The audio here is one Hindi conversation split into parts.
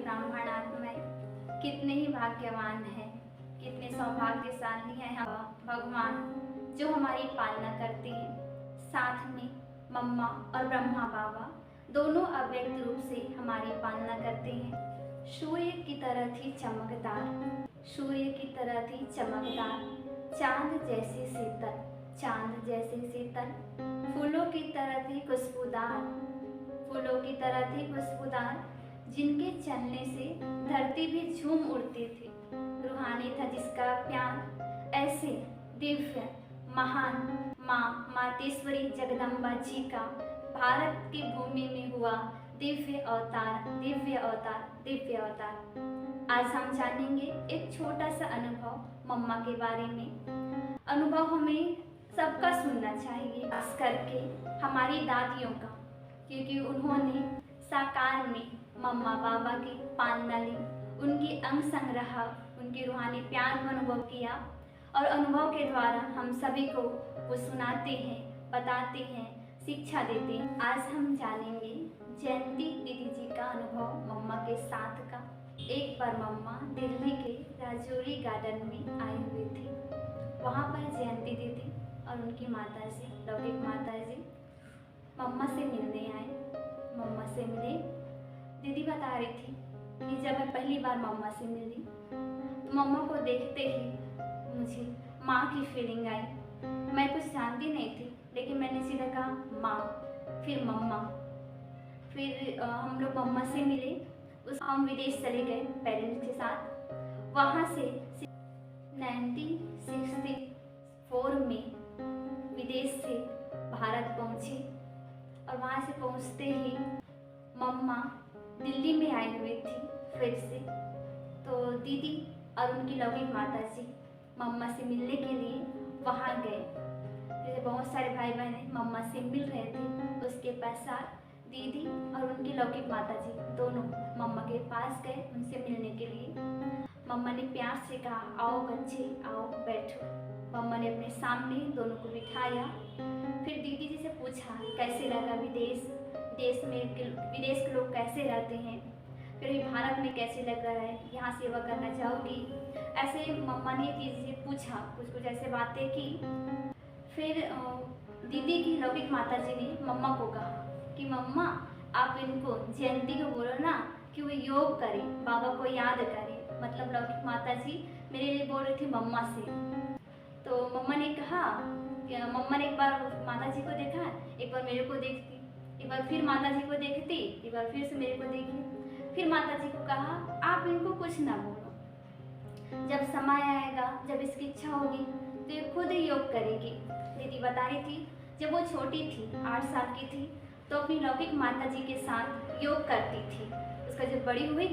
ब्राह्मण आत्माएं कितने ही भाग्यवान हैं, कितने सौभाग्यशाली हैं हम भगवान जो हमारी पालना करते हैं। साथ में मम्मा और ब्रह्मा बाबा दोनों अव्यक्त रूप से हमारी पालना करते हैं। सूर्य की तरह थी चमकदार, सूर्य की तरह थी चमकदार, चांद जैसे शीतल, चांद जैसे शीतल, फूलों की तरह थी खुशबूदार, फूलों की तरह थी खुशबूदार, जिनके चलने से धरती भी झूम उठती थी। रूहानी था जिसका प्यार, ऐसे दिव्य महान माँ मातेश्वरी जगदम्बा जी का भारत की भूमि में हुआ दिव्य अवतार, दिव्य अवतार, दिव्य अवतार। आज हम जानेंगे एक छोटा सा अनुभव मम्मा के बारे में। अनुभव हमें सबका सुनना चाहिए, खास करके हमारी दादियों का, क्योंकि उन्होंने साकार में मम्मा बाबा की पालना ली, उनकी अंग संग रहा, उनके रूहानी प्यार को अनुभव किया और अनुभव के द्वारा हम सभी को वो सुनाते हैं, बताते हैं, शिक्षा देते हैं। आज हम जानेंगे जयंती दीदी जी का अनुभव मम्मा के साथ का। एक बार मम्मा दिल्ली के राजौरी गार्डन में आई हुई थी। वहाँ पर जयंती दीदी और उनकी माता जी, लौकिक माता जी मम्मा से मिलने आए। मम्मा से मिले। दीदी बता रही थी कि जब मैं पहली बार मम्मा से मिली तो मम्मा को देखते ही मुझे माँ की फीलिंग आई। मैं कुछ जानती नहीं थी, लेकिन मैंने सीधा कहा माँ, फिर मम्मा। फिर हम लोग मम्मा से मिले। हम विदेश चले गए पेरेंट्स के साथ। वहाँ से 1964 में विदेश से भारत पहुँचे और वहाँ से पहुँचते ही मम्मा दिल्ली में आई हुई थी फिर से। तो दीदी और उनकी लौकिक माता जी मम्मा से मिलने के लिए वहाँ गए। जैसे बहुत सारे भाई बहन मम्मा से मिल रहे थे, उसके पश्चात दीदी और उनकी लौकिक माता जी दोनों मम्मा के पास गए उनसे मिलने के लिए। मम्मा ने प्यार से कहा, आओ बच्चे आओ बैठो। मम्मा ने अपने सामने दोनों को बिठाया। फिर दीदी जी से पूछा कैसे लगा विदेश, विदेश के लोग कैसे रहते हैं, फिर भी भारत में कैसे लग रहा है, यहाँ सेवा करना चाहोगी। ऐसे मम्मा ने दीदी से पूछा, कुछ कुछ ऐसे बातें की। फिर दीदी की लौकिक माता जी ने मम्मा को कहा कि मम्मा आप इनको जयंती को बोलो ना कि वो योग करें, बाबा को याद करें। मतलब लौकिक माता जी मेरे लिए बोल रही थी मम्मा से। तो मम्मा ने कहा कि मम्मा ने एक बार माता जी को देखा, एक बार मेरे को देखती, एक बार फिर माता जी को देखती, एक बार फिर से मेरे को देखी। फिर माता जी को कहा आप इनको कुछ ना बोलो, जब समय आएगा, जब इसकी इच्छा होगी तो ये खुद ही योग करेगी। दीदी बता रही थी जब वो छोटी थी, 8 साल की थी, तो अपनी लौकिक माता जी के साथ योग करती थी। उसका जब बड़ी हुई,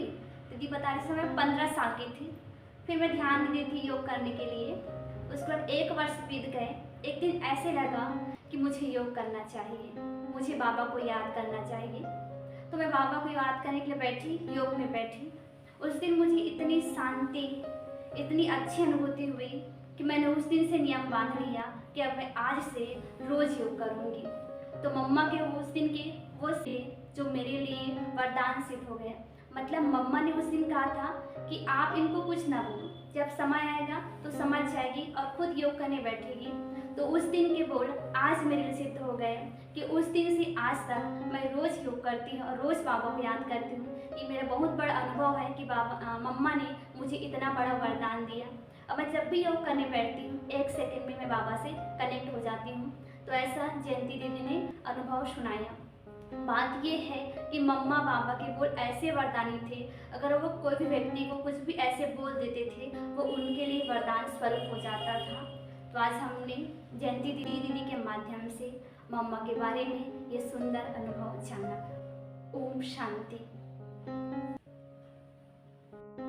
दीदी बता रही समय 15 साल की थी, फिर मैं ध्यान दी थी योग करने के लिए। उसके बाद 1 वर्ष बीत गए। एक दिन ऐसे लगा कि मुझे योग करना चाहिए, मुझे बाबा को याद करना चाहिए। तो मैं बाबा को याद करने के लिए बैठी, योग में बैठी। उस दिन मुझे इतनी शांति, इतनी अच्छी अनुभूति हुई कि मैंने उस दिन से नियम बांध लिया कि अब मैं आज से रोज़ योग करूँगी। तो मम्मा के उस दिन के वो से जो मेरे लिए वरदान सिद्ध हो गया। मतलब मम्मा ने उस दिन कहा था कि आप इनको कुछ ना बोलो, जब समय आएगा तो समझ जाएगी और खुद योग करने बैठेगी। तो उस दिन के बोल आज मेरे लिए सिद्ध हो गए कि उस दिन से आज तक मैं रोज़ योग करती हूँ और रोज़ बाबा को याद करती हूँ। ये मेरा बहुत बड़ा अनुभव है कि मम्मा ने मुझे इतना बड़ा वरदान दिया। अब मैं जब भी योग करने बैठती हूँ 1 सेकंड में मैं बाबा से कनेक्ट हो जाती हूँ। तो ऐसा जयंती दीदी ने अनुभव सुनाया। बात ये है कि मम्मा बाबा के बोल ऐसे वरदानी थे, अगर वो कोई भी व्यक्ति को कुछ भी ऐसे बोल देते थे वो उनके लिए वरदान स्वरूप हो जाता था। तो आज हमने जयंती दीदी के माध्यम से मम्मा के बारे में ये सुंदर अनुभव जाना। ओम शांति।